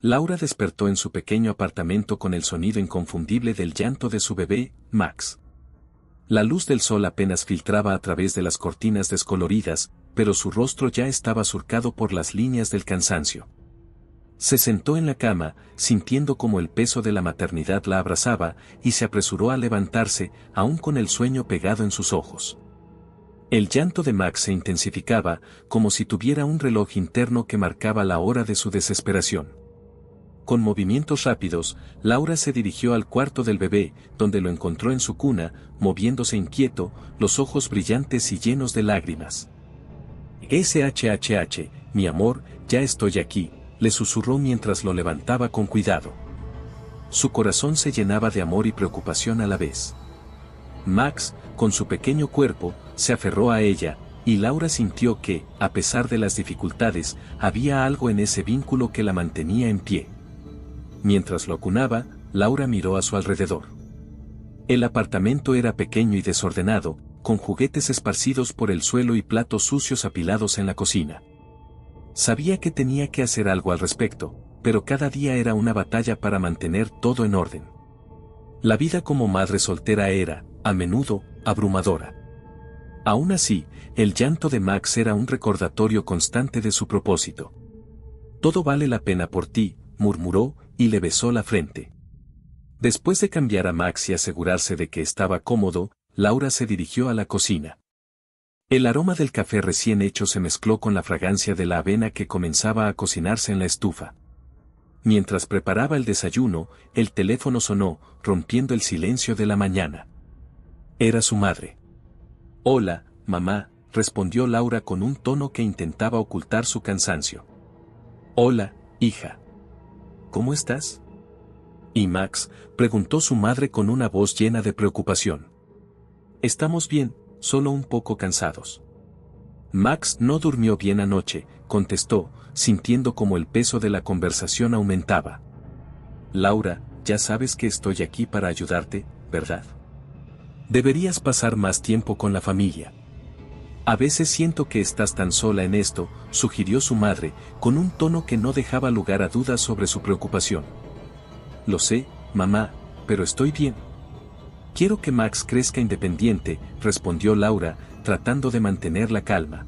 Laura despertó en su pequeño apartamento con el sonido inconfundible del llanto de su bebé, Max. La luz del sol apenas filtraba a través de las cortinas descoloridas, pero su rostro ya estaba surcado por las líneas del cansancio. Se sentó en la cama, sintiendo como el peso de la maternidad la abrazaba, y se apresuró a levantarse, aún con el sueño pegado en sus ojos. El llanto de Max se intensificaba, como si tuviera un reloj interno que marcaba la hora de su desesperación. Con movimientos rápidos, Laura se dirigió al cuarto del bebé, donde lo encontró en su cuna, moviéndose inquieto, los ojos brillantes y llenos de lágrimas. «SHHH, mi amor, ya estoy aquí», le susurró mientras lo levantaba con cuidado. Su corazón se llenaba de amor y preocupación a la vez. Max, con su pequeño cuerpo, se aferró a ella, y Laura sintió que, a pesar de las dificultades, había algo en ese vínculo que la mantenía en pie. Mientras lo acunaba, Laura miró a su alrededor. El apartamento era pequeño y desordenado, con juguetes esparcidos por el suelo y platos sucios apilados en la cocina. Sabía que tenía que hacer algo al respecto, pero cada día era una batalla para mantener todo en orden. La vida como madre soltera era, a menudo, abrumadora. Aún así, el llanto de Max era un recordatorio constante de su propósito. «Todo vale la pena por ti», murmuró, y le besó la frente. Después de cambiar a Max y asegurarse de que estaba cómodo, Laura se dirigió a la cocina. El aroma del café recién hecho se mezcló con la fragancia de la avena que comenzaba a cocinarse en la estufa. Mientras preparaba el desayuno, el teléfono sonó, rompiendo el silencio de la mañana. Era su madre. «Hola, mamá», respondió Laura con un tono que intentaba ocultar su cansancio. «Hola, hija. ¿Cómo estás?» «¿Y Max?», preguntó su madre con una voz llena de preocupación. «Estamos bien, solo un poco cansados». «Max no durmió bien anoche», contestó, sintiendo como el peso de la conversación aumentaba. «Laura, ya sabes que estoy aquí para ayudarte, ¿verdad? Deberías pasar más tiempo con la familia». «A veces siento que estás tan sola en esto», sugirió su madre, con un tono que no dejaba lugar a dudas sobre su preocupación. «Lo sé, mamá, pero estoy bien. Quiero que Max crezca independiente», respondió Laura, tratando de mantener la calma.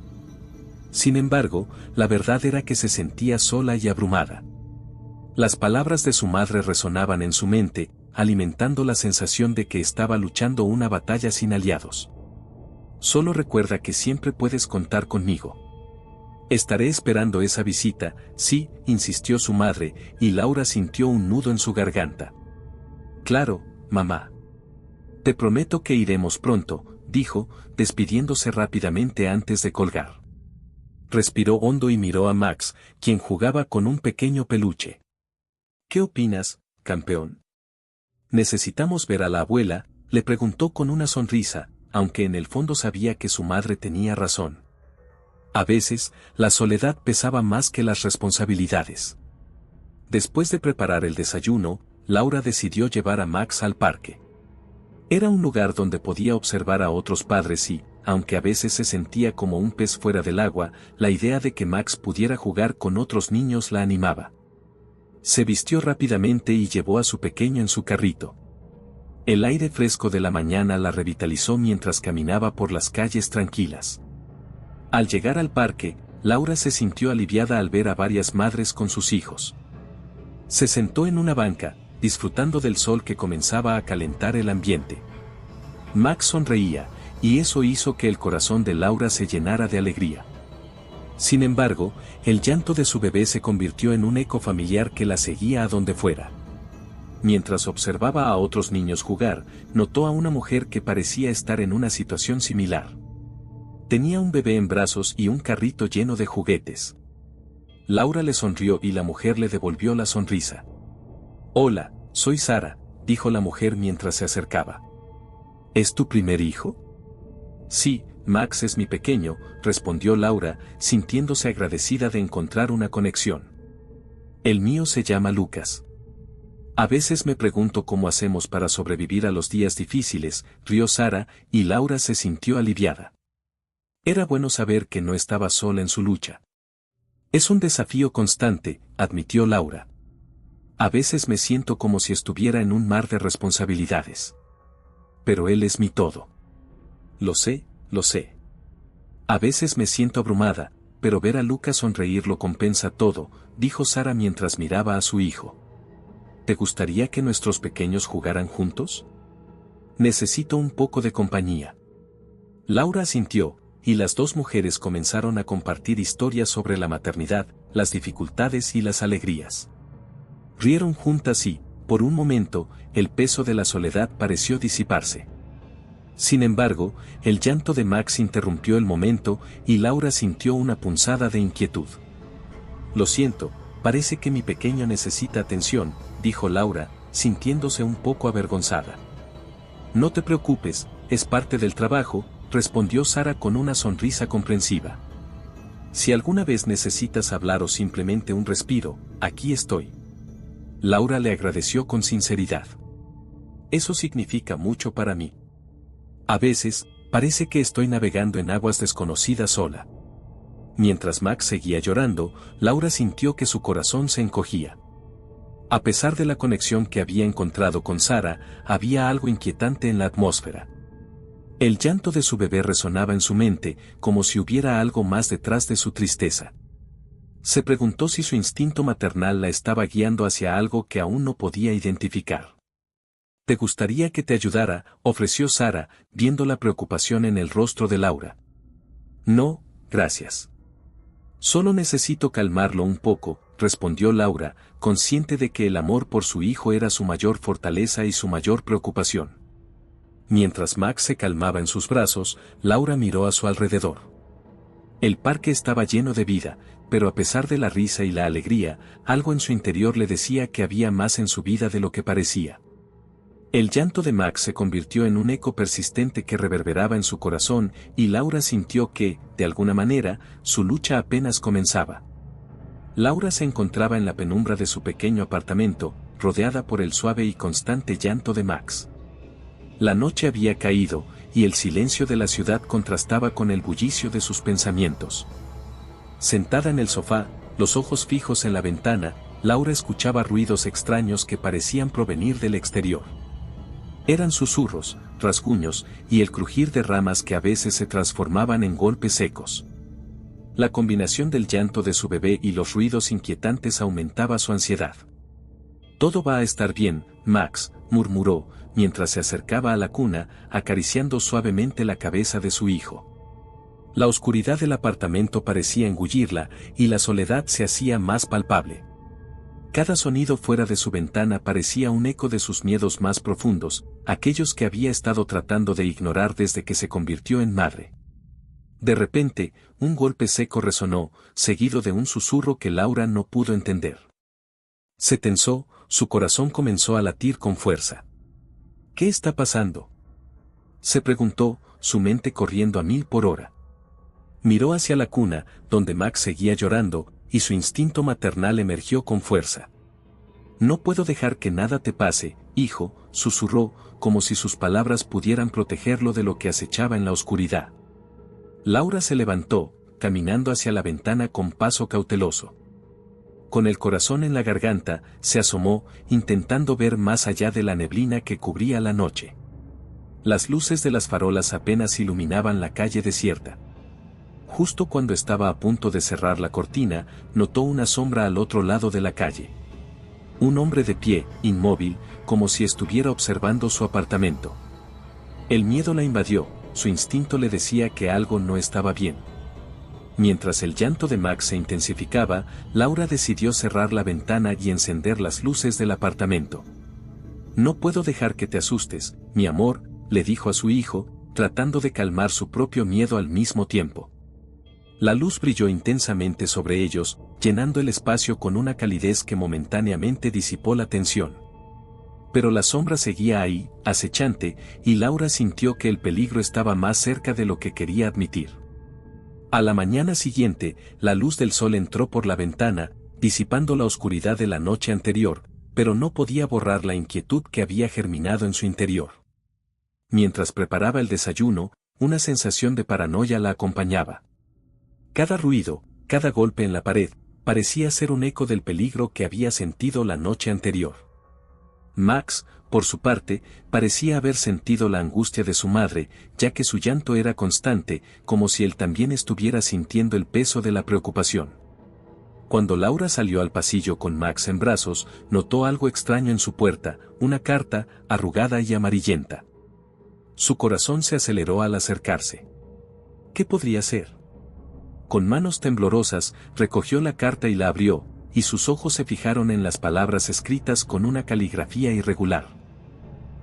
Sin embargo, la verdad era que se sentía sola y abrumada. Las palabras de su madre resonaban en su mente, alimentando la sensación de que estaba luchando una batalla sin aliados. «Solo recuerda que siempre puedes contar conmigo. Estaré esperando esa visita», sí, insistió su madre, y Laura sintió un nudo en su garganta. «Claro, mamá. Te prometo que iremos pronto», dijo, despidiéndose rápidamente antes de colgar. Respiró hondo y miró a Max, quien jugaba con un pequeño peluche. «¿Qué opinas, campeón? ¿Necesitamos ver a la abuela?», le preguntó con una sonrisa, aunque en el fondo sabía que su madre tenía razón. A veces, la soledad pesaba más que las responsabilidades. Después de preparar el desayuno, Laura decidió llevar a Max al parque. Era un lugar donde podía observar a otros padres y, aunque a veces se sentía como un pez fuera del agua, la idea de que Max pudiera jugar con otros niños la animaba. Se vistió rápidamente y llevó a su pequeño en su carrito. El aire fresco de la mañana la revitalizó mientras caminaba por las calles tranquilas. Al llegar al parque, Laura se sintió aliviada al ver a varias madres con sus hijos. Se sentó en una banca, disfrutando del sol que comenzaba a calentar el ambiente. Max sonreía, y eso hizo que el corazón de Laura se llenara de alegría. Sin embargo, el llanto de su bebé se convirtió en un eco familiar que la seguía a donde fuera. Mientras observaba a otros niños jugar, notó a una mujer que parecía estar en una situación similar. Tenía un bebé en brazos y un carrito lleno de juguetes. Laura le sonrió y la mujer le devolvió la sonrisa. «Hola, soy Sara», dijo la mujer mientras se acercaba. «¿Es tu primer hijo?» «Sí, Max es mi pequeño», respondió Laura, sintiéndose agradecida de encontrar una conexión. «El mío se llama Lucas. A veces me pregunto cómo hacemos para sobrevivir a los días difíciles», rió Sara, y Laura se sintió aliviada. Era bueno saber que no estaba sola en su lucha. «Es un desafío constante», admitió Laura. A veces me siento como si estuviera en un mar de responsabilidades. Pero él es mi todo. Lo sé, lo sé. A veces me siento abrumada, pero ver a Lucas sonreír lo compensa todo, dijo Sara mientras miraba a su hijo. ¿Te gustaría que nuestros pequeños jugaran juntos? Necesito un poco de compañía. Laura asintió, y las dos mujeres comenzaron a compartir historias sobre la maternidad, las dificultades y las alegrías. Rieron juntas y, por un momento, el peso de la soledad pareció disiparse. Sin embargo, el llanto de Max interrumpió el momento y Laura sintió una punzada de inquietud. Lo siento, parece que mi pequeño necesita atención, dijo Laura, sintiéndose un poco avergonzada. No te preocupes, es parte del trabajo, respondió Sara con una sonrisa comprensiva. Si alguna vez necesitas hablar o simplemente un respiro, aquí estoy. Laura le agradeció con sinceridad. Eso significa mucho para mí. A veces, parece que estoy navegando en aguas desconocidas sola. Mientras Max seguía llorando, Laura sintió que su corazón se encogía. A pesar de la conexión que había encontrado con Sara, había algo inquietante en la atmósfera. El llanto de su bebé resonaba en su mente, como si hubiera algo más detrás de su tristeza. Se preguntó si su instinto maternal la estaba guiando hacia algo que aún no podía identificar. ¿Te gustaría que te ayudara?, ofreció Sara, viendo la preocupación en el rostro de Laura. No, gracias. Solo necesito calmarlo un poco, respondió Laura, consciente de que el amor por su hijo era su mayor fortaleza y su mayor preocupación. Mientras Max se calmaba en sus brazos, Laura miró a su alrededor. El parque estaba lleno de vida, pero a pesar de la risa y la alegría, algo en su interior le decía que había más en su vida de lo que parecía. El llanto de Max se convirtió en un eco persistente que reverberaba en su corazón, y Laura sintió que, de alguna manera, su lucha apenas comenzaba. Laura se encontraba en la penumbra de su pequeño apartamento, rodeada por el suave y constante llanto de Max. La noche había caído, y el silencio de la ciudad contrastaba con el bullicio de sus pensamientos. Sentada en el sofá, los ojos fijos en la ventana, Laura escuchaba ruidos extraños que parecían provenir del exterior. Eran susurros, rasguños, y el crujir de ramas que a veces se transformaban en golpes secos. La combinación del llanto de su bebé y los ruidos inquietantes aumentaba su ansiedad. «Todo va a estar bien, Max», murmuró, mientras se acercaba a la cuna, acariciando suavemente la cabeza de su hijo. La oscuridad del apartamento parecía engullirla, y la soledad se hacía más palpable. Cada sonido fuera de su ventana parecía un eco de sus miedos más profundos, aquellos que había estado tratando de ignorar desde que se convirtió en madre. De repente, un golpe seco resonó, seguido de un susurro que Laura no pudo entender. Se tensó, su corazón comenzó a latir con fuerza. ¿Qué está pasando?, se preguntó, su mente corriendo a 1000 por hora. Miró hacia la cuna, donde Max seguía llorando, y su instinto maternal emergió con fuerza. «No puedo dejar que nada te pase, hijo», susurró, como si sus palabras pudieran protegerlo de lo que acechaba en la oscuridad. Laura se levantó, caminando hacia la ventana con paso cauteloso. Con el corazón en la garganta, se asomó, intentando ver más allá de la neblina que cubría la noche. Las luces de las farolas apenas iluminaban la calle desierta. Justo cuando estaba a punto de cerrar la cortina, notó una sombra al otro lado de la calle. Un hombre de pie, inmóvil, como si estuviera observando su apartamento. El miedo la invadió, su instinto le decía que algo no estaba bien. Mientras el llanto de Max se intensificaba, Laura decidió cerrar la ventana y encender las luces del apartamento. «No puedo dejar que te asustes, mi amor», le dijo a su hijo, tratando de calmar su propio miedo al mismo tiempo. La luz brilló intensamente sobre ellos, llenando el espacio con una calidez que momentáneamente disipó la tensión. Pero la sombra seguía ahí, acechante, y Laura sintió que el peligro estaba más cerca de lo que quería admitir. A la mañana siguiente, la luz del sol entró por la ventana, disipando la oscuridad de la noche anterior, pero no podía borrar la inquietud que había germinado en su interior. Mientras preparaba el desayuno, una sensación de paranoia la acompañaba. Cada ruido, cada golpe en la pared, parecía ser un eco del peligro que había sentido la noche anterior. Max, por su parte, parecía haber sentido la angustia de su madre, ya que su llanto era constante, como si él también estuviera sintiendo el peso de la preocupación. Cuando Laura salió al pasillo con Max en brazos, notó algo extraño en su puerta, una carta, arrugada y amarillenta. Su corazón se aceleró al acercarse. ¿Qué podría ser? Con manos temblorosas, recogió la carta y la abrió, y sus ojos se fijaron en las palabras escritas con una caligrafía irregular.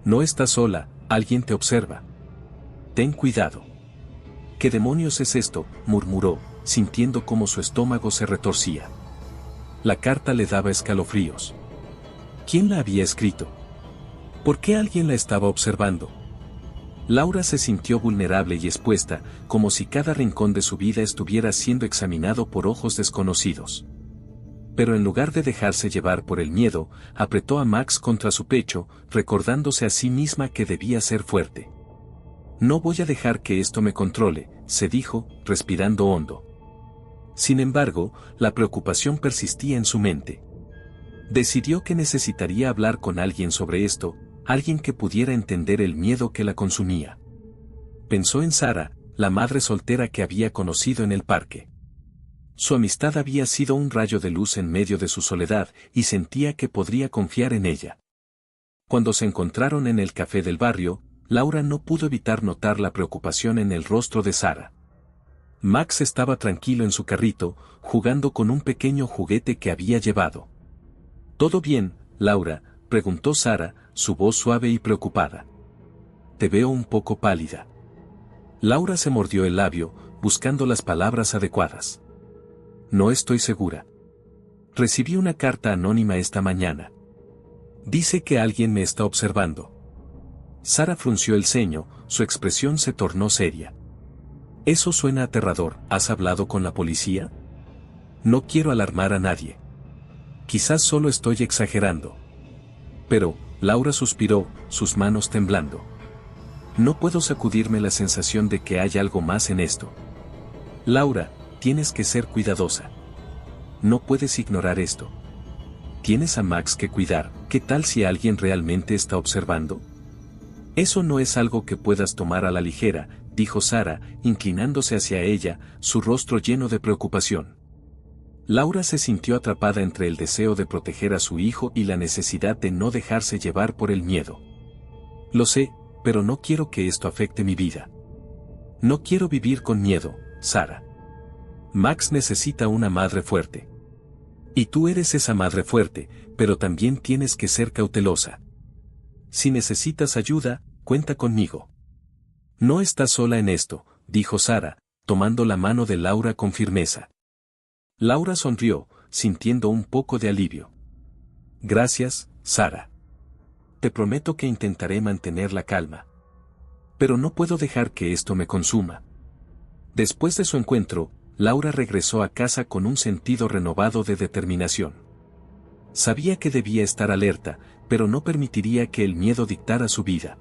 No estás sola, alguien te observa. Ten cuidado. ¿Qué demonios es esto?, murmuró, sintiendo cómo su estómago se retorcía. La carta le daba escalofríos. ¿Quién la había escrito? ¿Por qué alguien la estaba observando? Laura se sintió vulnerable y expuesta, como si cada rincón de su vida estuviera siendo examinado por ojos desconocidos. Pero en lugar de dejarse llevar por el miedo, apretó a Max contra su pecho, recordándose a sí misma que debía ser fuerte. No voy a dejar que esto me controle, se dijo, respirando hondo. Sin embargo, la preocupación persistía en su mente. Decidió que necesitaría hablar con alguien sobre esto, alguien que pudiera entender el miedo que la consumía. Pensó en Sara, la madre soltera que había conocido en el parque. Su amistad había sido un rayo de luz en medio de su soledad, y sentía que podría confiar en ella. Cuando se encontraron en el café del barrio, Laura no pudo evitar notar la preocupación en el rostro de Sara. Max estaba tranquilo en su carrito, jugando con un pequeño juguete que había llevado. ¿Todo bien, Laura?, preguntó Sara, su voz suave y preocupada. Te veo un poco pálida. Laura se mordió el labio, buscando las palabras adecuadas. No estoy segura. Recibí una carta anónima esta mañana. Dice que alguien me está observando. Sara frunció el ceño, su expresión se tornó seria. Eso suena aterrador. ¿Has hablado con la policía? No quiero alarmar a nadie. Quizás solo estoy exagerando. Pero, Laura suspiró, sus manos temblando. No puedo sacudirme la sensación de que hay algo más en esto. Laura, tienes que ser cuidadosa. No puedes ignorar esto. Tienes a Max que cuidar. ¿Qué tal si alguien realmente está observando? Eso no es algo que puedas tomar a la ligera, dijo Sara, inclinándose hacia ella, su rostro lleno de preocupación. Laura se sintió atrapada entre el deseo de proteger a su hijo y la necesidad de no dejarse llevar por el miedo. Lo sé, pero no quiero que esto afecte mi vida. No quiero vivir con miedo, Sara. Max necesita una madre fuerte. Y tú eres esa madre fuerte, pero también tienes que ser cautelosa. Si necesitas ayuda, cuenta conmigo. No estás sola en esto, dijo Sara, tomando la mano de Laura con firmeza. Laura sonrió, sintiendo un poco de alivio. Gracias, Sara. Te prometo que intentaré mantener la calma. Pero no puedo dejar que esto me consuma. Después de su encuentro, Laura regresó a casa con un sentido renovado de determinación. Sabía que debía estar alerta, pero no permitiría que el miedo dictara su vida.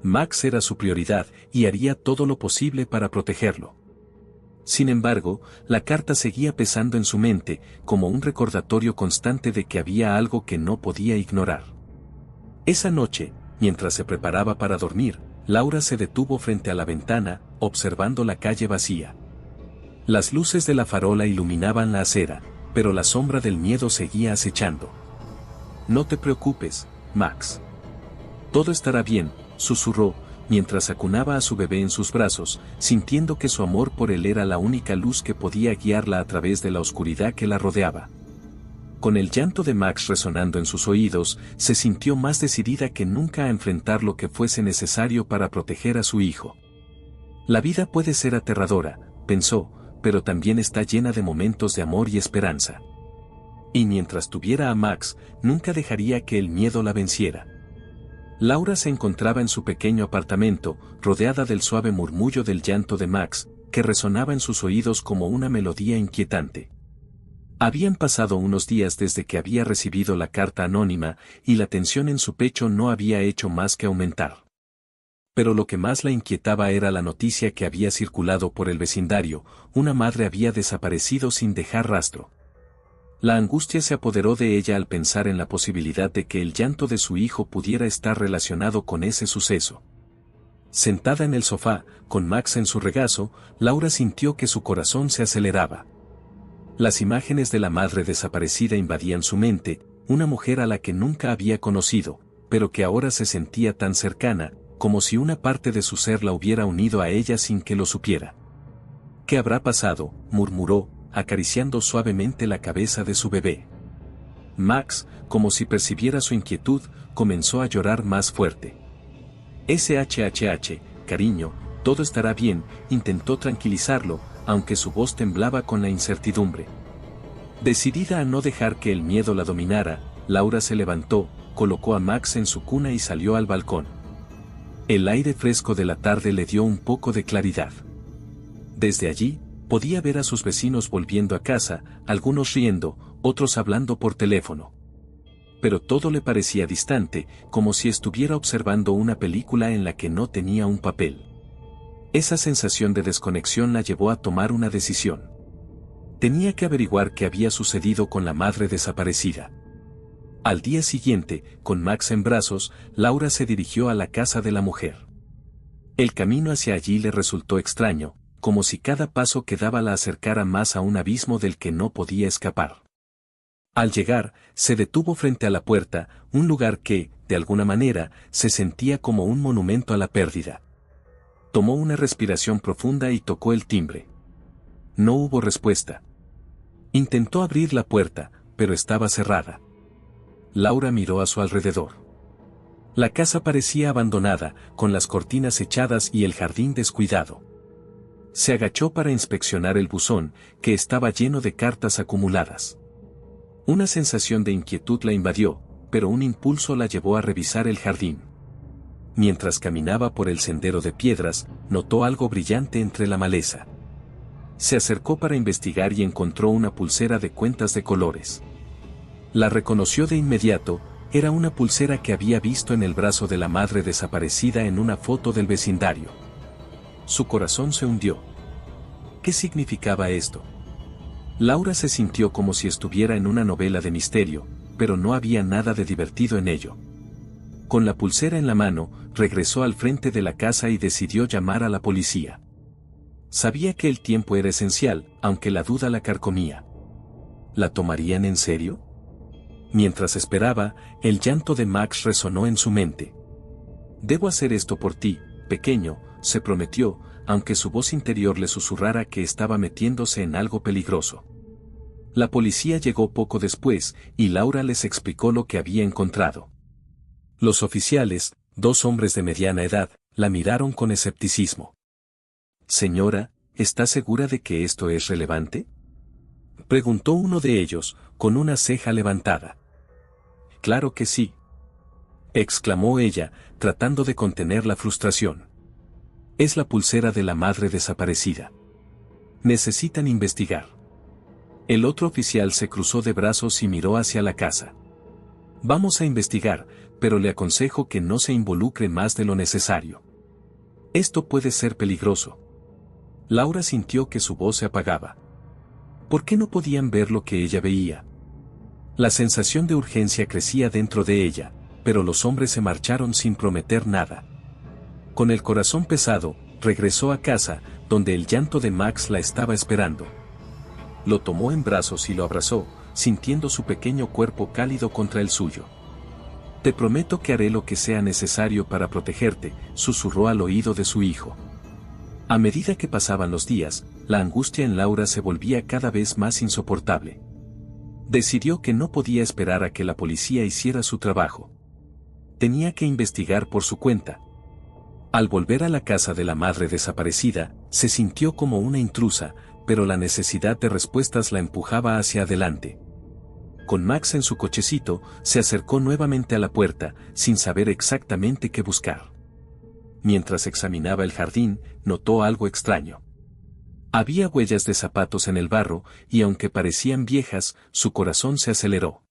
Max era su prioridad y haría todo lo posible para protegerlo. Sin embargo, la carta seguía pesando en su mente, como un recordatorio constante de que había algo que no podía ignorar. Esa noche, mientras se preparaba para dormir, Laura se detuvo frente a la ventana, observando la calle vacía. Las luces de la farola iluminaban la acera, pero la sombra del miedo seguía acechando. No te preocupes, Max. Todo estará bien, susurró, mientras acunaba a su bebé en sus brazos, sintiendo que su amor por él era la única luz que podía guiarla a través de la oscuridad que la rodeaba. Con el llanto de Max resonando en sus oídos, se sintió más decidida que nunca a enfrentar lo que fuese necesario para proteger a su hijo. La vida puede ser aterradora, pensó, pero también está llena de momentos de amor y esperanza. Y mientras tuviera a Max, nunca dejaría que el miedo la venciera. Laura se encontraba en su pequeño apartamento, rodeada del suave murmullo del llanto de Max, que resonaba en sus oídos como una melodía inquietante. Habían pasado unos días desde que había recibido la carta anónima, y la tensión en su pecho no había hecho más que aumentar. Pero lo que más la inquietaba era la noticia que había circulado por el vecindario: una madre había desaparecido sin dejar rastro. La angustia se apoderó de ella al pensar en la posibilidad de que el llanto de su hijo pudiera estar relacionado con ese suceso. Sentada en el sofá, con Max en su regazo, Laura sintió que su corazón se aceleraba. Las imágenes de la madre desaparecida invadían su mente, una mujer a la que nunca había conocido, pero que ahora se sentía tan cercana, como si una parte de su ser la hubiera unido a ella sin que lo supiera. ¿Qué habrá pasado?, murmuró, acariciando suavemente la cabeza de su bebé. Max, como si percibiera su inquietud, comenzó a llorar más fuerte. SHHH, cariño, todo estará bien, intentó tranquilizarlo, aunque su voz temblaba con la incertidumbre. Decidida a no dejar que el miedo la dominara, Laura se levantó, colocó a Max en su cuna y salió al balcón. El aire fresco de la tarde le dio un poco de claridad. Desde allí, podía ver a sus vecinos volviendo a casa, algunos riendo, otros hablando por teléfono. Pero todo le parecía distante, como si estuviera observando una película en la que no tenía un papel. Esa sensación de desconexión la llevó a tomar una decisión. Tenía que averiguar qué había sucedido con la madre desaparecida. Al día siguiente, con Max en brazos, Laura se dirigió a la casa de la mujer. El camino hacia allí le resultó extraño, como si cada paso que daba la acercara más a un abismo del que no podía escapar. Al llegar, se detuvo frente a la puerta, un lugar que, de alguna manera, se sentía como un monumento a la pérdida. Tomó una respiración profunda y tocó el timbre. No hubo respuesta. Intentó abrir la puerta, pero estaba cerrada. Laura miró a su alrededor. La casa parecía abandonada, con las cortinas echadas y el jardín descuidado. Se agachó para inspeccionar el buzón, que estaba lleno de cartas acumuladas. Una sensación de inquietud la invadió, pero un impulso la llevó a revisar el jardín. Mientras caminaba por el sendero de piedras, notó algo brillante entre la maleza. Se acercó para investigar y encontró una pulsera de cuentas de colores. La reconoció de inmediato, era una pulsera que había visto en el brazo de la madre desaparecida en una foto del vecindario. Su corazón se hundió. ¿Qué significaba esto? Laura se sintió como si estuviera en una novela de misterio, pero no había nada de divertido en ello. Con la pulsera en la mano, regresó al frente de la casa y decidió llamar a la policía. Sabía que el tiempo era esencial, aunque la duda la carcomía. ¿La tomarían en serio? Mientras esperaba, el llanto de Max resonó en su mente. «Debo hacer esto por ti, pequeño», se prometió, aunque su voz interior le susurrara que estaba metiéndose en algo peligroso. La policía llegó poco después, y Laura les explicó lo que había encontrado. Los oficiales, 2 hombres de mediana edad, la miraron con escepticismo. «Señora, ¿está segura de que esto es relevante?», preguntó uno de ellos, con una ceja levantada. «Claro que sí», exclamó ella, tratando de contener la frustración. «Es la pulsera de la madre desaparecida. Necesitan investigar». El otro oficial se cruzó de brazos y miró hacia la casa. «Vamos a investigar, pero le aconsejo que no se involucre más de lo necesario. Esto puede ser peligroso». Laura sintió que su voz se apagaba. ¿Por qué no podían ver lo que ella veía? La sensación de urgencia crecía dentro de ella, pero los hombres se marcharon sin prometer nada. Con el corazón pesado, regresó a casa, donde el llanto de Max la estaba esperando. Lo tomó en brazos y lo abrazó, sintiendo su pequeño cuerpo cálido contra el suyo. «Te prometo que haré lo que sea necesario para protegerte», susurró al oído de su hijo. A medida que pasaban los días, la angustia en Laura se volvía cada vez más insoportable. Decidió que no podía esperar a que la policía hiciera su trabajo. Tenía que investigar por su cuenta. Al volver a la casa de la madre desaparecida, se sintió como una intrusa, pero la necesidad de respuestas la empujaba hacia adelante. Con Max en su cochecito, se acercó nuevamente a la puerta, sin saber exactamente qué buscar. Mientras examinaba el jardín, notó algo extraño. Había huellas de zapatos en el barro, y aunque parecían viejas, su corazón se aceleró.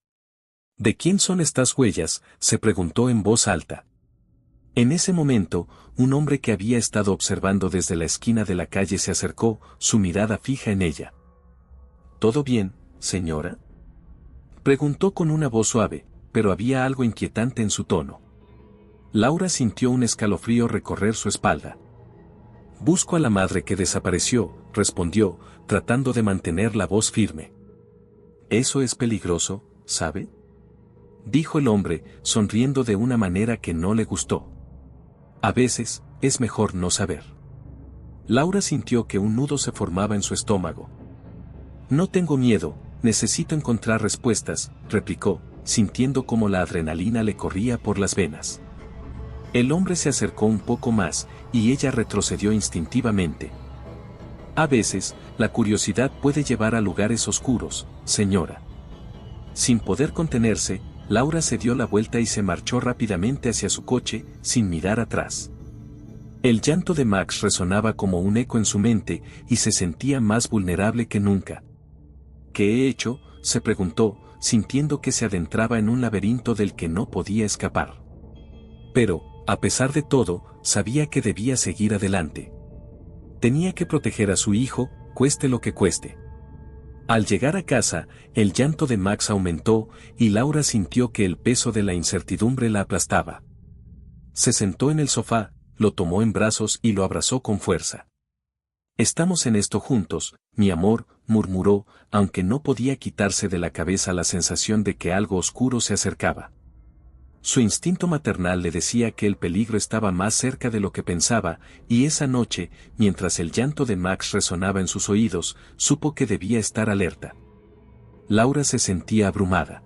«¿De quién son estas huellas?», se preguntó en voz alta. En ese momento, un hombre que había estado observando desde la esquina de la calle se acercó, su mirada fija en ella. «¿Todo bien, señora?», Preguntó con una voz suave, pero había algo inquietante en su tono. Laura sintió un escalofrío recorrer su espalda. Busco a la madre que desapareció, respondió, tratando de mantener la voz firme. Eso es peligroso, ¿sabe? Dijo el hombre, sonriendo de una manera que no le gustó. A veces, es mejor no saber. Laura sintió que un nudo se formaba en su estómago. No tengo miedo, necesito encontrar respuestas, replicó, sintiendo como la adrenalina le corría por las venas. El hombre se acercó un poco más, y ella retrocedió instintivamente. A veces, la curiosidad puede llevar a lugares oscuros, señora. Sin poder contenerse, Laura se dio la vuelta y se marchó rápidamente hacia su coche, sin mirar atrás. El llanto de Max resonaba como un eco en su mente, y se sentía más vulnerable que nunca. ¿Qué he hecho?, se preguntó, sintiendo que se adentraba en un laberinto del que no podía escapar. Pero, a pesar de todo, sabía que debía seguir adelante. Tenía que proteger a su hijo, cueste lo que cueste. Al llegar a casa, el llanto de Max aumentó, y Laura sintió que el peso de la incertidumbre la aplastaba. Se sentó en el sofá, lo tomó en brazos y lo abrazó con fuerza. «Estamos en esto juntos, mi amor», murmuró, aunque no podía quitarse de la cabeza la sensación de que algo oscuro se acercaba. Su instinto maternal le decía que el peligro estaba más cerca de lo que pensaba, y esa noche, mientras el llanto de Max resonaba en sus oídos, supo que debía estar alerta. Laura se sentía abrumada.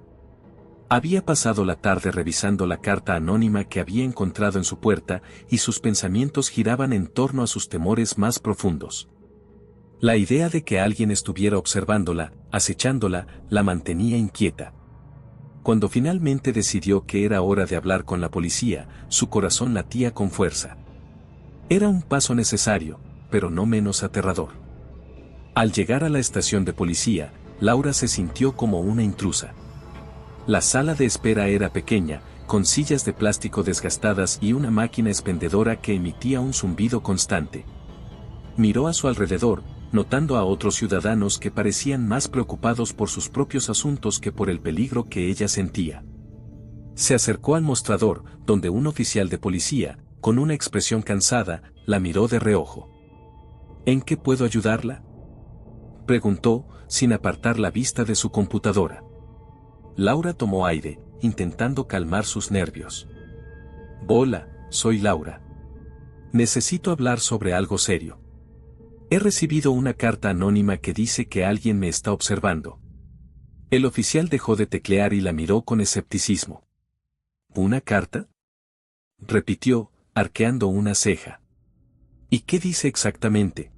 Había pasado la tarde revisando la carta anónima que había encontrado en su puerta, y sus pensamientos giraban en torno a sus temores más profundos. La idea de que alguien estuviera observándola, acechándola, la mantenía inquieta. Cuando finalmente decidió que era hora de hablar con la policía, su corazón latía con fuerza. Era un paso necesario, pero no menos aterrador. Al llegar a la estación de policía, Laura se sintió como una intrusa. La sala de espera era pequeña, con sillas de plástico desgastadas y una máquina expendedora que emitía un zumbido constante. Miró a su alrededor, notando a otros ciudadanos que parecían más preocupados por sus propios asuntos que por el peligro que ella sentía. Se acercó al mostrador, donde un oficial de policía, con una expresión cansada, la miró de reojo. ¿En qué puedo ayudarla?, preguntó, sin apartar la vista de su computadora. Laura tomó aire, intentando calmar sus nervios. «Hola, soy Laura. Necesito hablar sobre algo serio. He recibido una carta anónima que dice que alguien me está observando». El oficial dejó de teclear y la miró con escepticismo. «¿Una carta?», repitió, arqueando una ceja. «¿Y qué dice exactamente?».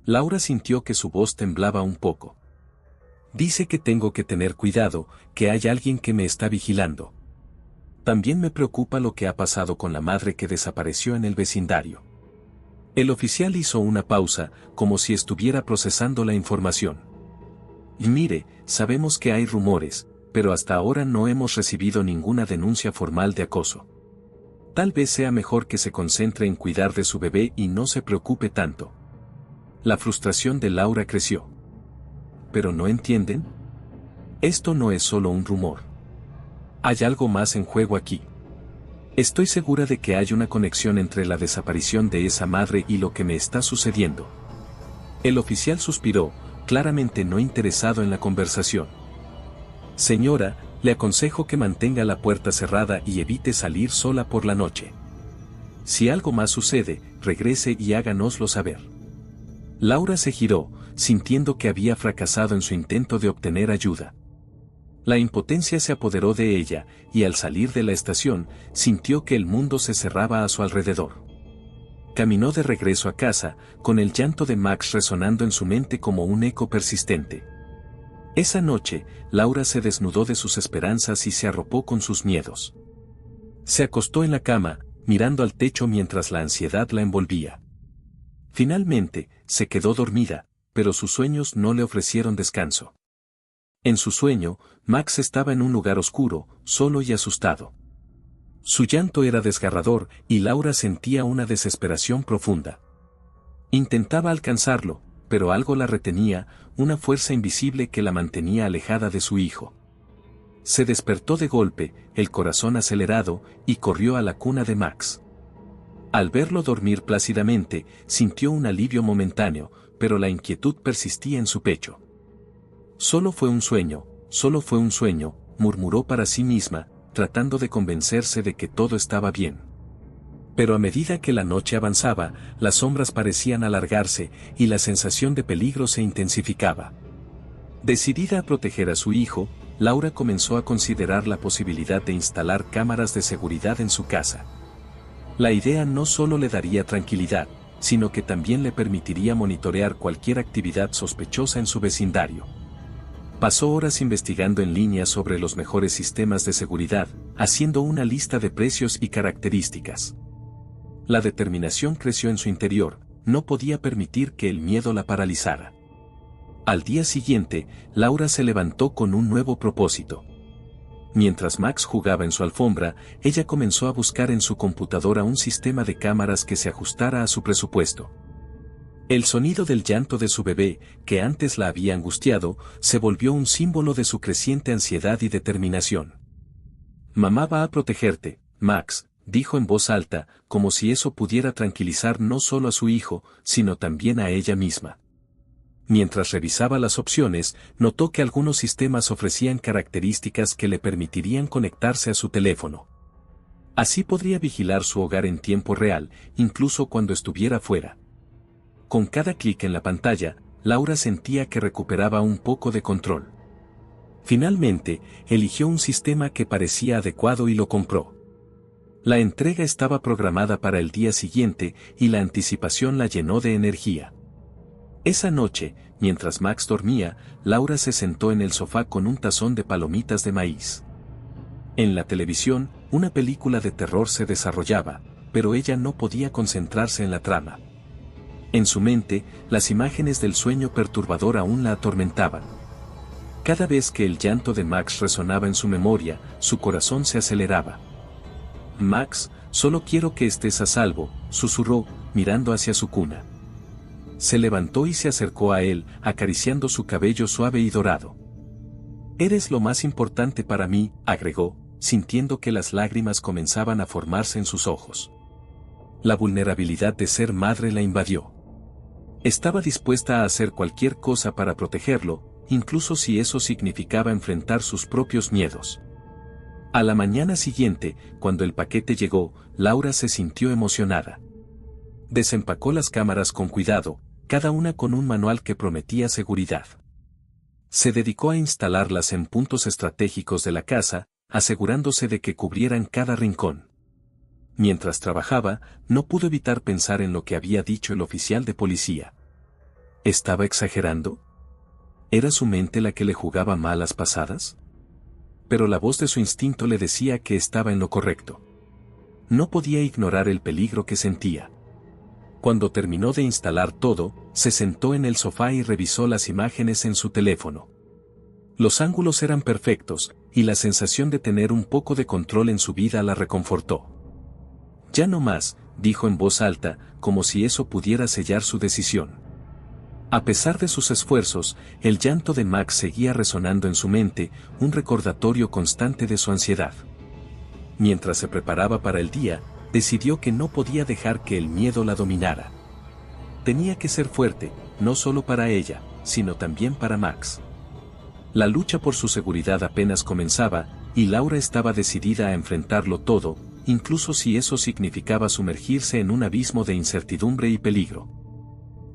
Laura sintió que su voz temblaba un poco. «Dice que tengo que tener cuidado, que hay alguien que me está vigilando. También me preocupa lo que ha pasado con la madre que desapareció en el vecindario». El oficial hizo una pausa, como si estuviera procesando la información. «Y mire, sabemos que hay rumores, pero hasta ahora no hemos recibido ninguna denuncia formal de acoso. Tal vez sea mejor que se concentre en cuidar de su bebé y no se preocupe tanto». La frustración de Laura creció. ¿Pero no entienden? Esto no es solo un rumor. Hay algo más en juego aquí. Estoy segura de que hay una conexión entre la desaparición de esa madre y lo que me está sucediendo. El oficial suspiró, claramente no interesado en la conversación. «Señora, le aconsejo que mantenga la puerta cerrada y evite salir sola por la noche. Si algo más sucede, regrese y háganoslo saber». Laura se giró, sintiendo que había fracasado en su intento de obtener ayuda. La impotencia se apoderó de ella, y al salir de la estación, sintió que el mundo se cerraba a su alrededor. Caminó de regreso a casa, con el llanto de Max resonando en su mente como un eco persistente. Esa noche, Laura se desnudó de sus esperanzas y se arropó con sus miedos. Se acostó en la cama, mirando al techo mientras la ansiedad la envolvía. Finalmente, se quedó dormida, pero sus sueños no le ofrecieron descanso. En su sueño, Max estaba en un lugar oscuro, solo y asustado. Su llanto era desgarrador, y Laura sentía una desesperación profunda. Intentaba alcanzarlo, pero algo la retenía, una fuerza invisible que la mantenía alejada de su hijo. Se despertó de golpe, el corazón acelerado, y corrió a la cuna de Max. Al verlo dormir plácidamente, sintió un alivio momentáneo, pero la inquietud persistía en su pecho. Solo fue un sueño, murmuró para sí misma, tratando de convencerse de que todo estaba bien. Pero a medida que la noche avanzaba, las sombras parecían alargarse, y la sensación de peligro se intensificaba. Decidida a proteger a su hijo, Laura comenzó a considerar la posibilidad de instalar cámaras de seguridad en su casa. La idea no solo le daría tranquilidad, sino que también le permitiría monitorear cualquier actividad sospechosa en su vecindario. Pasó horas investigando en línea sobre los mejores sistemas de seguridad, haciendo una lista de precios y características. La determinación creció en su interior, no podía permitir que el miedo la paralizara. Al día siguiente, Laura se levantó con un nuevo propósito. Mientras Max jugaba en su alfombra, ella comenzó a buscar en su computadora un sistema de cámaras que se ajustara a su presupuesto. El sonido del llanto de su bebé, que antes la había angustiado, se volvió un símbolo de su creciente ansiedad y determinación. «Mamá va a protegerte, Max», dijo en voz alta, como si eso pudiera tranquilizar no solo a su hijo, sino también a ella misma. Mientras revisaba las opciones, notó que algunos sistemas ofrecían características que le permitirían conectarse a su teléfono. Así podría vigilar su hogar en tiempo real, incluso cuando estuviera fuera. Con cada clic en la pantalla, Laura sentía que recuperaba un poco de control. Finalmente, eligió un sistema que parecía adecuado y lo compró. La entrega estaba programada para el día siguiente y la anticipación la llenó de energía. Esa noche, mientras Max dormía, Laura se sentó en el sofá con un tazón de palomitas de maíz. En la televisión, una película de terror se desarrollaba, pero ella no podía concentrarse en la trama. En su mente, las imágenes del sueño perturbador aún la atormentaban. Cada vez que el llanto de Max resonaba en su memoria, su corazón se aceleraba. «Max, solo quiero que estés a salvo», susurró, mirando hacia su cuna. Se levantó y se acercó a él, acariciando su cabello suave y dorado. «Eres lo más importante para mí», agregó, sintiendo que las lágrimas comenzaban a formarse en sus ojos. La vulnerabilidad de ser madre la invadió. Estaba dispuesta a hacer cualquier cosa para protegerlo, incluso si eso significaba enfrentar sus propios miedos. A la mañana siguiente, cuando el paquete llegó, Laura se sintió emocionada. Desempacó las cámaras con cuidado, cada una con un manual que prometía seguridad. Se dedicó a instalarlas en puntos estratégicos de la casa, asegurándose de que cubrieran cada rincón. Mientras trabajaba, no pudo evitar pensar en lo que había dicho el oficial de policía. ¿Estaba exagerando? ¿Era su mente la que le jugaba malas pasadas? Pero la voz de su instinto le decía que estaba en lo correcto. No podía ignorar el peligro que sentía. Cuando terminó de instalar todo, se sentó en el sofá y revisó las imágenes en su teléfono. Los ángulos eran perfectos, y la sensación de tener un poco de control en su vida la reconfortó. «Ya no más», dijo en voz alta, como si eso pudiera sellar su decisión. A pesar de sus esfuerzos, el llanto de Max seguía resonando en su mente, un recordatorio constante de su ansiedad. Mientras se preparaba para el día, decidió que no podía dejar que el miedo la dominara. Tenía que ser fuerte, no solo para ella, sino también para Max. La lucha por su seguridad apenas comenzaba, y Laura estaba decidida a enfrentarlo todo, incluso si eso significaba sumergirse en un abismo de incertidumbre y peligro.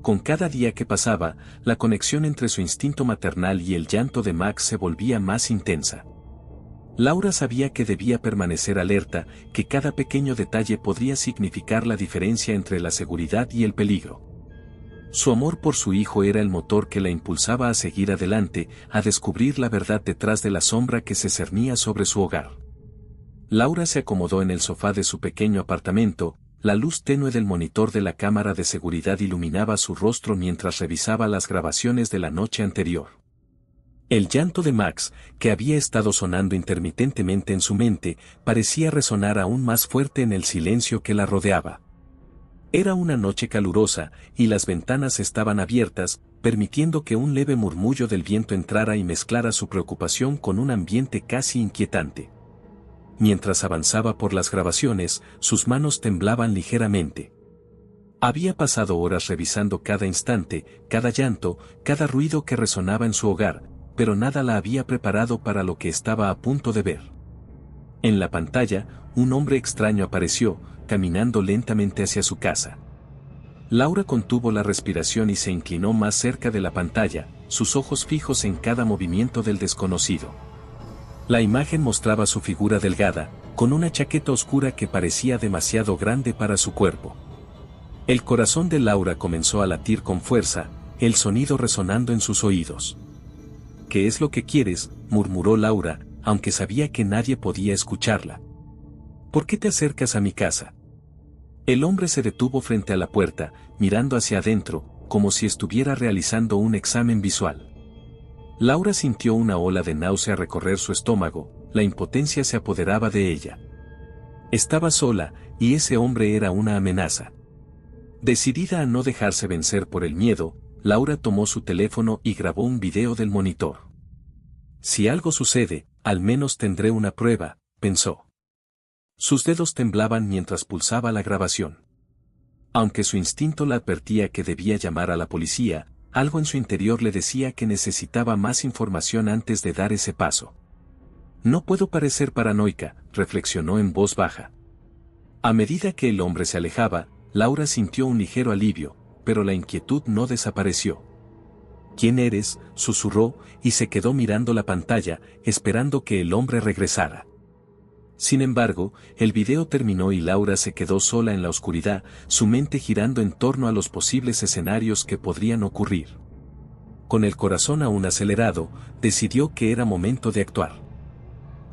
Con cada día que pasaba, la conexión entre su instinto maternal y el llanto de Max se volvía más intensa. Laura sabía que debía permanecer alerta, que cada pequeño detalle podría significar la diferencia entre la seguridad y el peligro. Su amor por su hijo era el motor que la impulsaba a seguir adelante, a descubrir la verdad detrás de la sombra que se cernía sobre su hogar. Laura se acomodó en el sofá de su pequeño apartamento, la luz tenue del monitor de la cámara de seguridad iluminaba su rostro mientras revisaba las grabaciones de la noche anterior. El llanto de Max, que había estado sonando intermitentemente en su mente, parecía resonar aún más fuerte en el silencio que la rodeaba. Era una noche calurosa, y las ventanas estaban abiertas, permitiendo que un leve murmullo del viento entrara y mezclara su preocupación con un ambiente casi inquietante. Mientras avanzaba por las grabaciones, sus manos temblaban ligeramente. Había pasado horas revisando cada instante, cada llanto, cada ruido que resonaba en su hogar, pero nada la había preparado para lo que estaba a punto de ver. En la pantalla, un hombre extraño apareció, caminando lentamente hacia su casa. Laura contuvo la respiración y se inclinó más cerca de la pantalla, sus ojos fijos en cada movimiento del desconocido. La imagen mostraba su figura delgada, con una chaqueta oscura que parecía demasiado grande para su cuerpo. El corazón de Laura comenzó a latir con fuerza, el sonido resonando en sus oídos. «¿Qué es lo que quieres?», murmuró Laura, aunque sabía que nadie podía escucharla. «¿Por qué te acercas a mi casa?». El hombre se detuvo frente a la puerta, mirando hacia adentro, como si estuviera realizando un examen visual. Laura sintió una ola de náusea recorrer su estómago, la impotencia se apoderaba de ella. Estaba sola, y ese hombre era una amenaza. Decidida a no dejarse vencer por el miedo, Laura tomó su teléfono y grabó un video del monitor. «Si algo sucede, al menos tendré una prueba», pensó. Sus dedos temblaban mientras pulsaba la grabación. Aunque su instinto la advertía que debía llamar a la policía, algo en su interior le decía que necesitaba más información antes de dar ese paso. «No puedo parecer paranoica», reflexionó en voz baja. A medida que el hombre se alejaba, Laura sintió un ligero alivio, pero la inquietud no desapareció. «¿Quién eres?», susurró, y se quedó mirando la pantalla, esperando que el hombre regresara. Sin embargo, el video terminó y Laura se quedó sola en la oscuridad, su mente girando en torno a los posibles escenarios que podrían ocurrir. Con el corazón aún acelerado, decidió que era momento de actuar.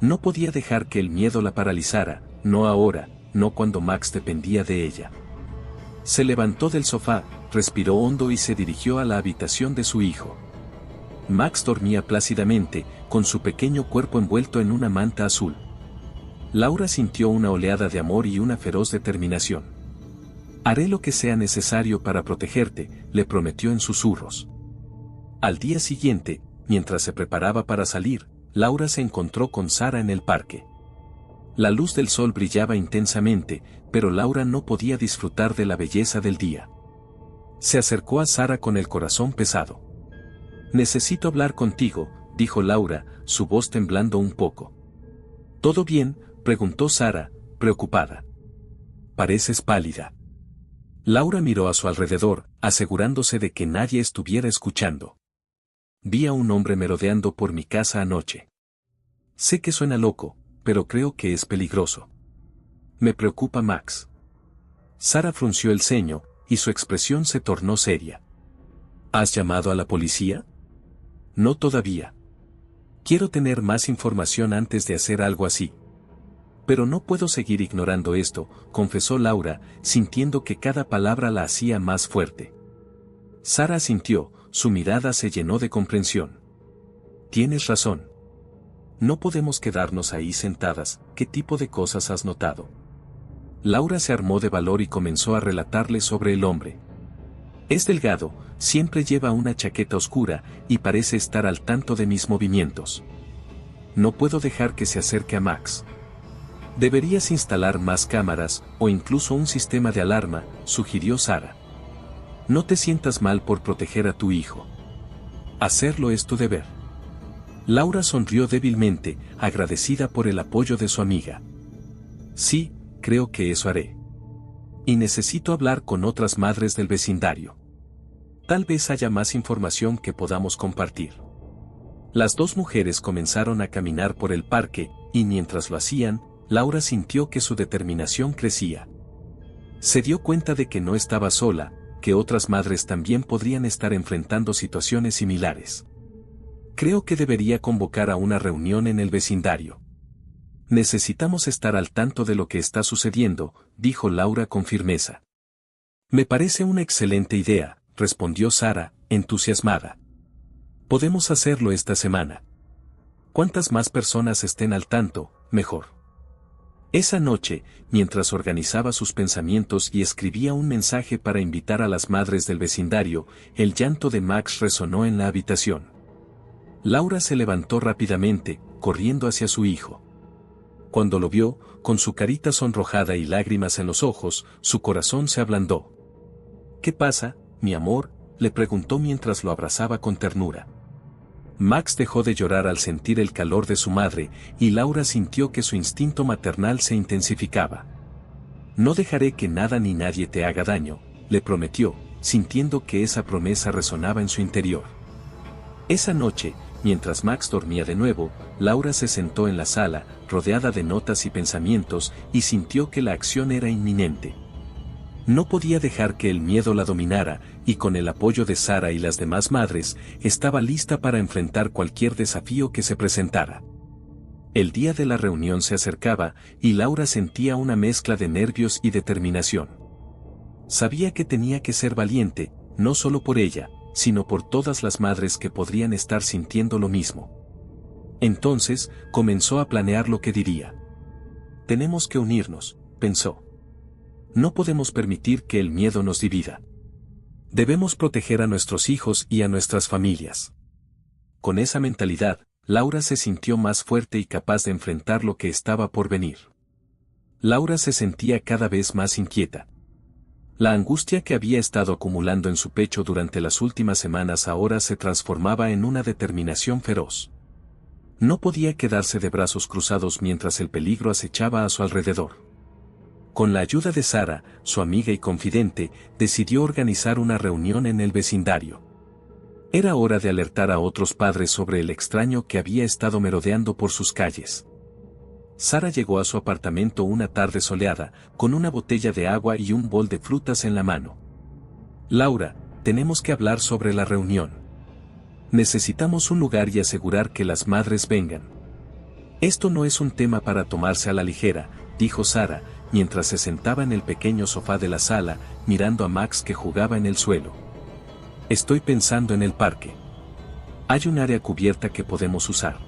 No podía dejar que el miedo la paralizara, no ahora, no cuando Max dependía de ella. Se levantó del sofá, respiró hondo y se dirigió a la habitación de su hijo. Max dormía plácidamente, con su pequeño cuerpo envuelto en una manta azul. Laura sintió una oleada de amor y una feroz determinación. «Haré lo que sea necesario para protegerte», le prometió en susurros. Al día siguiente, mientras se preparaba para salir, Laura se encontró con Sara en el parque. La luz del sol brillaba intensamente, pero Laura no podía disfrutar de la belleza del día. Se acercó a Sara con el corazón pesado. «Necesito hablar contigo», dijo Laura, su voz temblando un poco. «¿Todo bien?», preguntó Sara, preocupada. «Pareces pálida». Laura miró a su alrededor, asegurándose de que nadie estuviera escuchando. «Vi a un hombre merodeando por mi casa anoche. Sé que suena loco, pero creo que es peligroso. Me preocupa Max». Sara frunció el ceño, y su expresión se tornó seria. «¿Has llamado a la policía?». «No todavía. Quiero tener más información antes de hacer algo así». «Pero no puedo seguir ignorando esto», confesó Laura, sintiendo que cada palabra la hacía más fuerte. Sara asintió, su mirada se llenó de comprensión. «Tienes razón. No podemos quedarnos ahí sentadas, ¿qué tipo de cosas has notado?». Laura se armó de valor y comenzó a relatarle sobre el hombre. «Es delgado, siempre lleva una chaqueta oscura, y parece estar al tanto de mis movimientos. No puedo dejar que se acerque a Max. Deberías instalar más cámaras, o incluso un sistema de alarma», sugirió Sara. «No te sientas mal por proteger a tu hijo. Hacerlo es tu deber». Laura sonrió débilmente, agradecida por el apoyo de su amiga. «Sí, creo que eso haré. Y necesito hablar con otras madres del vecindario. Tal vez haya más información que podamos compartir». Las dos mujeres comenzaron a caminar por el parque, y mientras lo hacían, Laura sintió que su determinación crecía. Se dio cuenta de que no estaba sola, que otras madres también podrían estar enfrentando situaciones similares. «Creo que debería convocar a una reunión en el vecindario. Necesitamos estar al tanto de lo que está sucediendo», dijo Laura con firmeza. «Me parece una excelente idea», respondió Sara, entusiasmada. «Podemos hacerlo esta semana. Cuantas más personas estén al tanto, mejor». Esa noche, mientras organizaba sus pensamientos y escribía un mensaje para invitar a las madres del vecindario, el llanto de Max resonó en la habitación. Laura se levantó rápidamente, corriendo hacia su hijo. Cuando lo vio, con su carita sonrojada y lágrimas en los ojos, su corazón se ablandó. «¿Qué pasa, mi amor?», le preguntó mientras lo abrazaba con ternura. Max dejó de llorar al sentir el calor de su madre, y Laura sintió que su instinto maternal se intensificaba. «No dejaré que nada ni nadie te haga daño», le prometió, sintiendo que esa promesa resonaba en su interior. Esa noche, mientras Max dormía de nuevo, Laura se sentó en la sala, rodeada de notas y pensamientos, y sintió que la acción era inminente. No podía dejar que el miedo la dominara, y con el apoyo de Sara y las demás madres, estaba lista para enfrentar cualquier desafío que se presentara. El día de la reunión se acercaba, y Laura sentía una mezcla de nervios y determinación. Sabía que tenía que ser valiente, no solo por ella, sino por todas las madres que podrían estar sintiendo lo mismo. Entonces, comenzó a planear lo que diría. «Tenemos que unirnos», pensó. «No podemos permitir que el miedo nos divida. Debemos proteger a nuestros hijos y a nuestras familias». Con esa mentalidad, Laura se sintió más fuerte y capaz de enfrentar lo que estaba por venir. Laura se sentía cada vez más inquieta. La angustia que había estado acumulando en su pecho durante las últimas semanas ahora se transformaba en una determinación feroz. No podía quedarse de brazos cruzados mientras el peligro acechaba a su alrededor. Con la ayuda de Sara, su amiga y confidente, decidió organizar una reunión en el vecindario. Era hora de alertar a otros padres sobre el extraño que había estado merodeando por sus calles. Sara llegó a su apartamento una tarde soleada, con una botella de agua y un bol de frutas en la mano. «Laura, tenemos que hablar sobre la reunión. Necesitamos un lugar y asegurar que las madres vengan. Esto no es un tema para tomarse a la ligera», dijo Sara, mientras se sentaba en el pequeño sofá de la sala, mirando a Max que jugaba en el suelo. «Estoy pensando en el parque. Hay un área cubierta que podemos usar.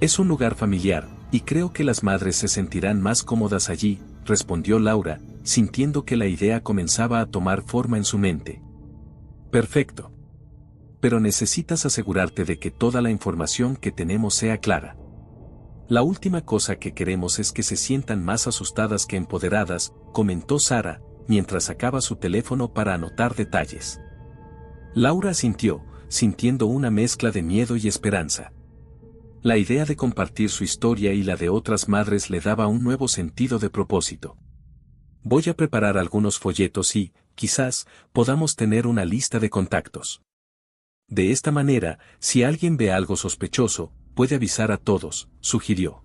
Es un lugar familiar, y creo que las madres se sentirán más cómodas allí», respondió Laura, sintiendo que la idea comenzaba a tomar forma en su mente. «Perfecto. Pero necesitas asegurarte de que toda la información que tenemos sea clara. La última cosa que queremos es que se sientan más asustadas que empoderadas», comentó Sara, mientras sacaba su teléfono para anotar detalles. Laura asintió, sintiendo una mezcla de miedo y esperanza. La idea de compartir su historia y la de otras madres le daba un nuevo sentido de propósito. «Voy a preparar algunos folletos y, quizás, podamos tener una lista de contactos. De esta manera, si alguien ve algo sospechoso, puede avisar a todos», sugirió.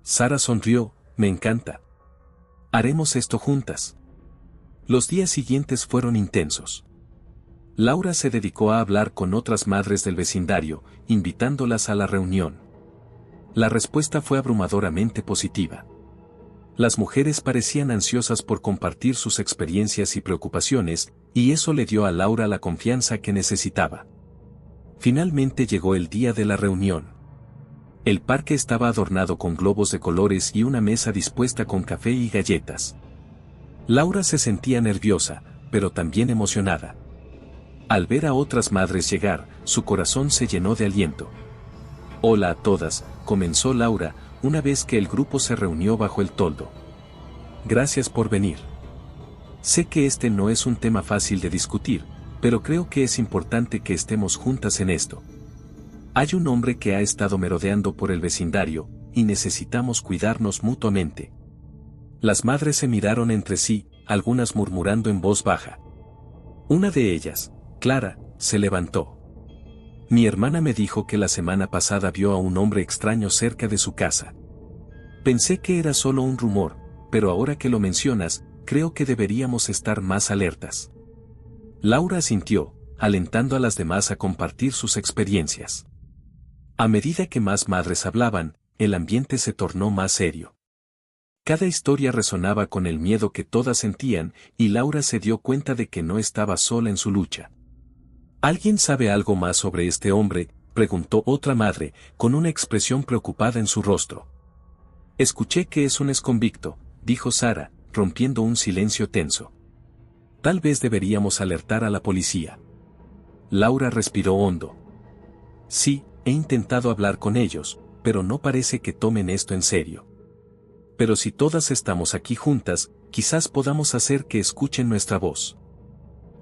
Sara sonrió. «Me encanta. Haremos esto juntas». Los días siguientes fueron intensos. Laura se dedicó a hablar con otras madres del vecindario, invitándolas a la reunión. La respuesta fue abrumadoramente positiva. Las mujeres parecían ansiosas por compartir sus experiencias y preocupaciones, y eso le dio a Laura la confianza que necesitaba. Finalmente llegó el día de la reunión. El parque estaba adornado con globos de colores y una mesa dispuesta con café y galletas. Laura se sentía nerviosa, pero también emocionada. Al ver a otras madres llegar, su corazón se llenó de aliento. «Hola a todas», comenzó Laura, una vez que el grupo se reunió bajo el toldo. «Gracias por venir. Sé que este no es un tema fácil de discutir, pero creo que es importante que estemos juntas en esto. Hay un hombre que ha estado merodeando por el vecindario, y necesitamos cuidarnos mutuamente». Las madres se miraron entre sí, algunas murmurando en voz baja. Una de ellas, Clara, se levantó. «Mi hermana me dijo que la semana pasada vio a un hombre extraño cerca de su casa. Pensé que era solo un rumor, pero ahora que lo mencionas, creo que deberíamos estar más alertas». Laura asintió, alentando a las demás a compartir sus experiencias. A medida que más madres hablaban, el ambiente se tornó más serio. Cada historia resonaba con el miedo que todas sentían, y Laura se dio cuenta de que no estaba sola en su lucha. «¿Alguien sabe algo más sobre este hombre?», preguntó otra madre, con una expresión preocupada en su rostro. Escuché que es un exconvicto, dijo Sara, rompiendo un silencio tenso. Tal vez deberíamos alertar a la policía. Laura respiró hondo. Sí, he intentado hablar con ellos, pero no parece que tomen esto en serio. Pero si todas estamos aquí juntas, quizás podamos hacer que escuchen nuestra voz.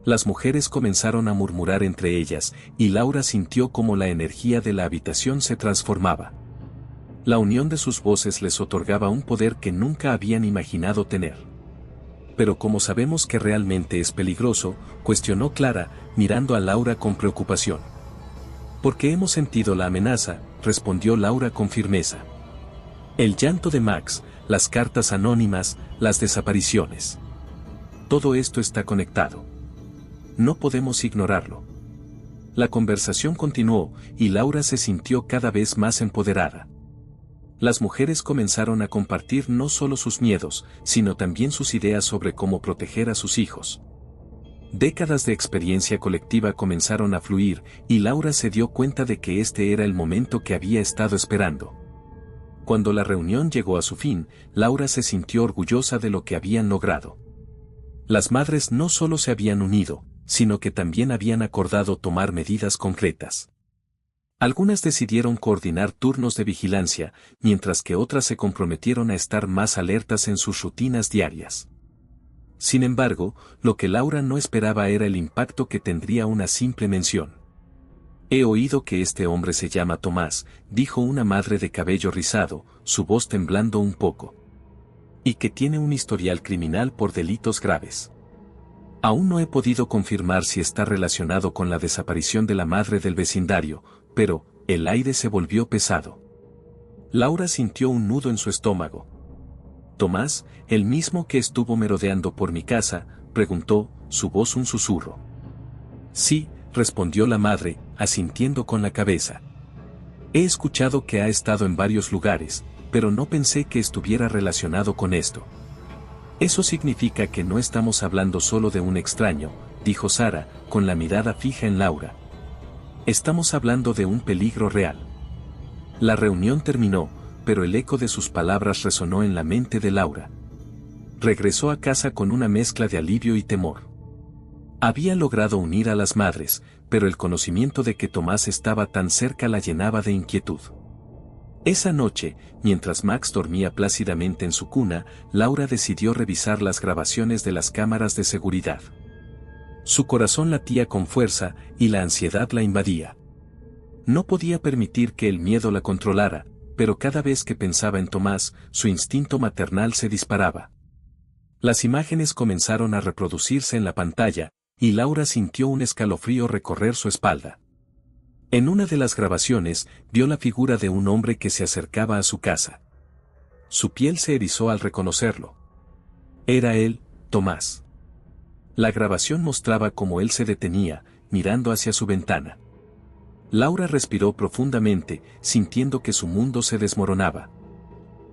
Las mujeres comenzaron a murmurar entre ellas, y Laura sintió cómo la energía de la habitación se transformaba. La unión de sus voces les otorgaba un poder que nunca habían imaginado tener. Pero como sabemos que realmente es peligroso, cuestionó Clara, mirando a Laura con preocupación. Porque hemos sentido la amenaza, respondió Laura con firmeza. El llanto de Max, las cartas anónimas, las desapariciones. Todo esto está conectado. No podemos ignorarlo. La conversación continuó, y Laura se sintió cada vez más empoderada. Las mujeres comenzaron a compartir no solo sus miedos, sino también sus ideas sobre cómo proteger a sus hijos. Décadas de experiencia colectiva comenzaron a fluir, y Laura se dio cuenta de que este era el momento que había estado esperando. Cuando la reunión llegó a su fin, Laura se sintió orgullosa de lo que habían logrado. Las madres no solo se habían unido, sino que también habían acordado tomar medidas concretas. Algunas decidieron coordinar turnos de vigilancia, mientras que otras se comprometieron a estar más alertas en sus rutinas diarias. Sin embargo, lo que Laura no esperaba era el impacto que tendría una simple mención. He oído que este hombre se llama Tomás, dijo una madre de cabello rizado, su voz temblando un poco. Y que tiene un historial criminal por delitos graves. Aún no he podido confirmar si está relacionado con la desaparición de la madre del vecindario, pero el aire se volvió pesado. Laura sintió un nudo en su estómago. ¿Tomás, el mismo que estuvo merodeando por mi casa?, preguntó, su voz un susurro. Sí, respondió la madre, asintiendo con la cabeza. He escuchado que ha estado en varios lugares, pero no pensé que estuviera relacionado con esto. Eso significa que no estamos hablando solo de un extraño, dijo Sara, con la mirada fija en Laura. Estamos hablando de un peligro real. La reunión terminó, pero el eco de sus palabras resonó en la mente de Laura. Regresó a casa con una mezcla de alivio y temor. Había logrado unir a las madres, pero el conocimiento de que Tomás estaba tan cerca la llenaba de inquietud. Esa noche, mientras Max dormía plácidamente en su cuna, Laura decidió revisar las grabaciones de las cámaras de seguridad. Su corazón latía con fuerza, y la ansiedad la invadía. No podía permitir que el miedo la controlara, pero cada vez que pensaba en Tomás, su instinto maternal se disparaba. Las imágenes comenzaron a reproducirse en la pantalla, y Laura sintió un escalofrío recorrer su espalda. En una de las grabaciones, vio la figura de un hombre que se acercaba a su casa. Su piel se erizó al reconocerlo. Era él, Tomás. La grabación mostraba cómo él se detenía, mirando hacia su ventana. Laura respiró profundamente, sintiendo que su mundo se desmoronaba.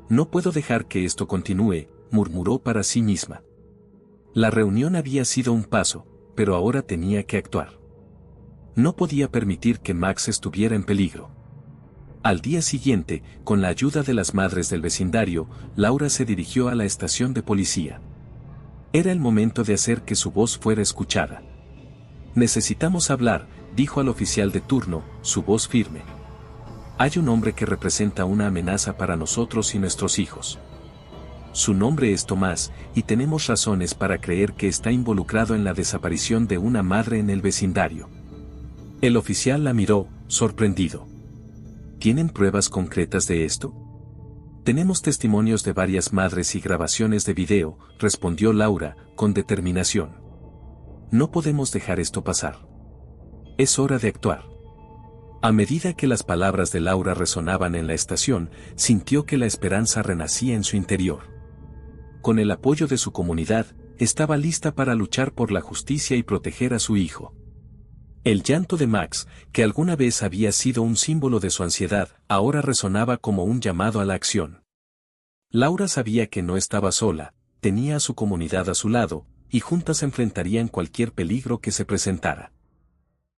No puedo dejar que esto continúe, murmuró para sí misma. La reunión había sido un paso, pero ahora tenía que actuar. No podía permitir que Max estuviera en peligro. Al día siguiente, con la ayuda de las madres del vecindario, Laura se dirigió a la estación de policía. Era el momento de hacer que su voz fuera escuchada. Necesitamos hablar, dijo al oficial de turno, su voz firme. Hay un hombre que representa una amenaza para nosotros y nuestros hijos. Su nombre es Tomás, y tenemos razones para creer que está involucrado en la desaparición de una madre en el vecindario. El oficial la miró, sorprendido. ¿Tienen pruebas concretas de esto? Tenemos testimonios de varias madres y grabaciones de video, respondió Laura, con determinación. No podemos dejar esto pasar. Es hora de actuar. A medida que las palabras de Laura resonaban en la estación, sintió que la esperanza renacía en su interior. Con el apoyo de su comunidad, estaba lista para luchar por la justicia y proteger a su hijo. El llanto de Max, que alguna vez había sido un símbolo de su ansiedad, ahora resonaba como un llamado a la acción. Laura sabía que no estaba sola, tenía a su comunidad a su lado, y juntas enfrentarían cualquier peligro que se presentara.